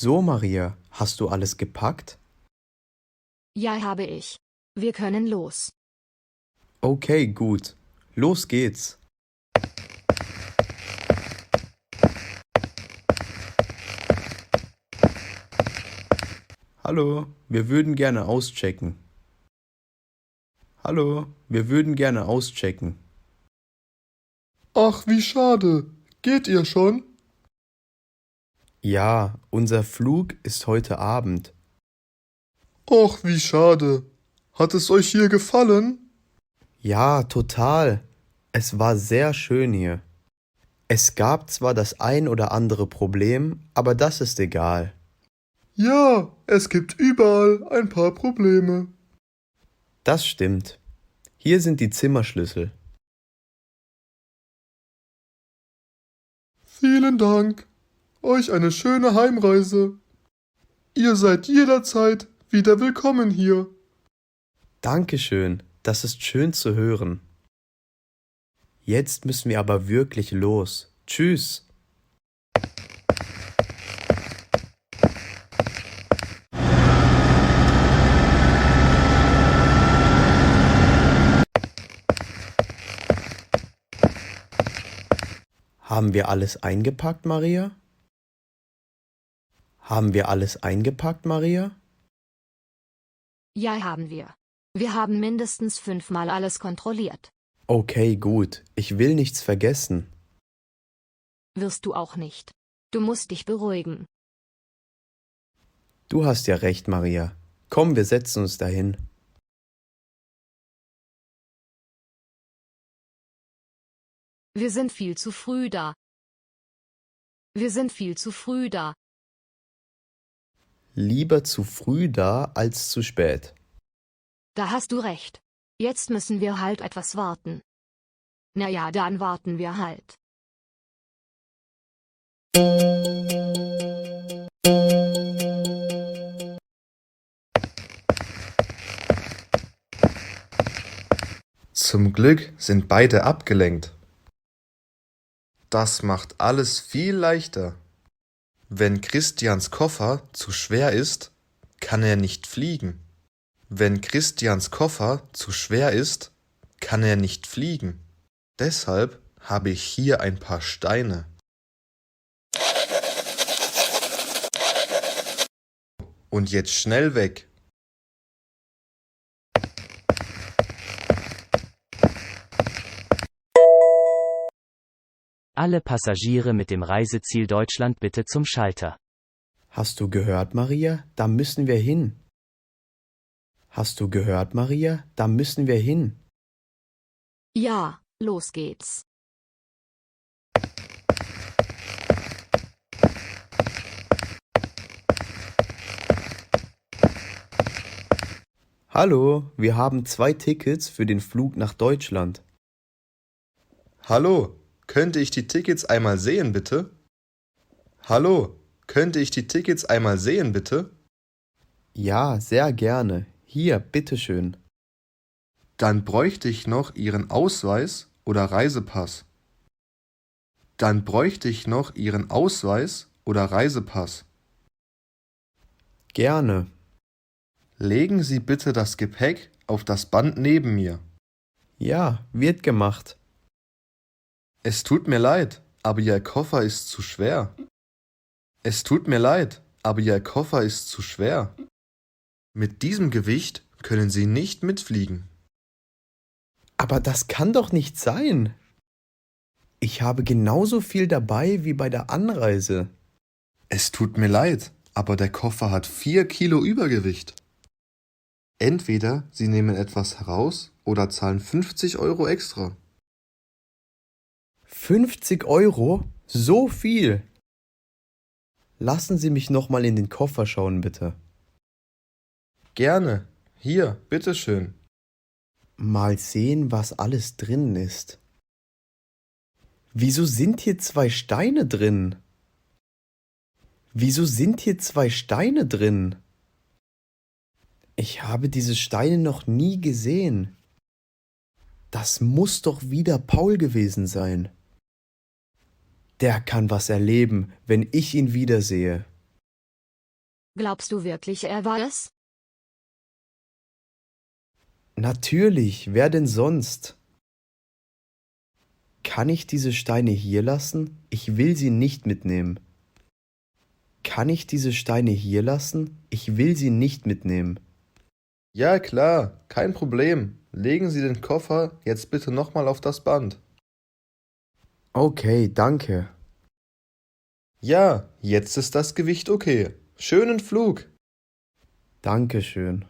So, Maria, hast du alles gepackt? Ja, habe ich. Wir können los. Okay, gut. Los geht's. Hallo, wir würden gerne auschecken. Hallo, wir würden gerne auschecken. Ach, wie schade. Geht ihr schon? Ja, unser Flug ist heute Abend. Ach, wie schade. Hat es euch hier gefallen? Ja, total. Es war sehr schön hier. Es gab zwar das ein oder andere Problem, aber das ist egal. Ja, es gibt überall ein paar Probleme. Das stimmt. Hier sind die Zimmerschlüssel. Vielen Dank. Euch eine schöne Heimreise. Ihr seid jederzeit wieder willkommen hier. Dankeschön, das ist schön zu hören. Jetzt müssen wir aber wirklich los. Tschüss. Haben wir alles eingepackt, Maria? Haben wir alles eingepackt, Maria? Ja, haben wir. Wir haben mindestens 5-mal alles kontrolliert. Okay, gut. Ich will nichts vergessen. Wirst du auch nicht. Du musst dich beruhigen. Du hast ja recht, Maria. Komm, wir setzen uns dahin. Wir sind viel zu früh da. Wir sind viel zu früh da. Lieber zu früh da als zu spät. Da hast du recht. Jetzt müssen wir halt etwas warten. Na ja, dann warten wir halt. Zum Glück sind beide abgelenkt. Das macht alles viel leichter. Wenn Christians Koffer zu schwer ist, kann er nicht fliegen. Wenn Christians Koffer zu schwer ist, kann er nicht fliegen. Deshalb habe ich hier ein paar Steine. Und jetzt schnell weg. Alle Passagiere mit dem Reiseziel Deutschland bitte zum Schalter. Hast du gehört, Maria? Da müssen wir hin. Hast du gehört, Maria? Da müssen wir hin. Ja, los geht's. Hallo, wir haben 2 Tickets für den Flug nach Deutschland. Hallo, könnte ich die Tickets einmal sehen, bitte? Hallo, könnte ich die Tickets einmal sehen, bitte? Ja, sehr gerne. Hier, bitteschön. Dann bräuchte ich noch Ihren Ausweis oder Reisepass. Dann bräuchte ich noch Ihren Ausweis oder Reisepass. Gerne. Legen Sie bitte das Gepäck auf das Band neben mir. Ja, wird gemacht. Es tut mir leid, aber Ihr Koffer ist zu schwer. Es tut mir leid, aber Ihr Koffer ist zu schwer. Mit diesem Gewicht können Sie nicht mitfliegen. Aber das kann doch nicht sein. Ich habe genauso viel dabei wie bei der Anreise. Es tut mir leid, aber der Koffer hat 4 Kilo Übergewicht. Entweder Sie nehmen etwas heraus oder zahlen 50 Euro extra. 50 Euro? So viel? Lassen Sie mich noch mal in den Koffer schauen, bitte. Gerne. Hier, bitteschön. Mal sehen, was alles drin ist. Wieso sind hier 2 Steine drin? Wieso sind hier 2 Steine drin? Ich habe diese Steine noch nie gesehen. Das muss doch wieder Paul gewesen sein. Der kann was erleben, wenn ich ihn wiedersehe. Glaubst du wirklich, er war es? Natürlich, wer denn sonst? Kann ich diese Steine hier lassen? Ich will sie nicht mitnehmen. Kann ich diese Steine hier lassen? Ich will sie nicht mitnehmen. Ja, klar, kein Problem. Legen Sie den Koffer jetzt bitte nochmal auf das Band. Okay, danke. Ja, jetzt ist das Gewicht okay. Schönen Flug. Dankeschön.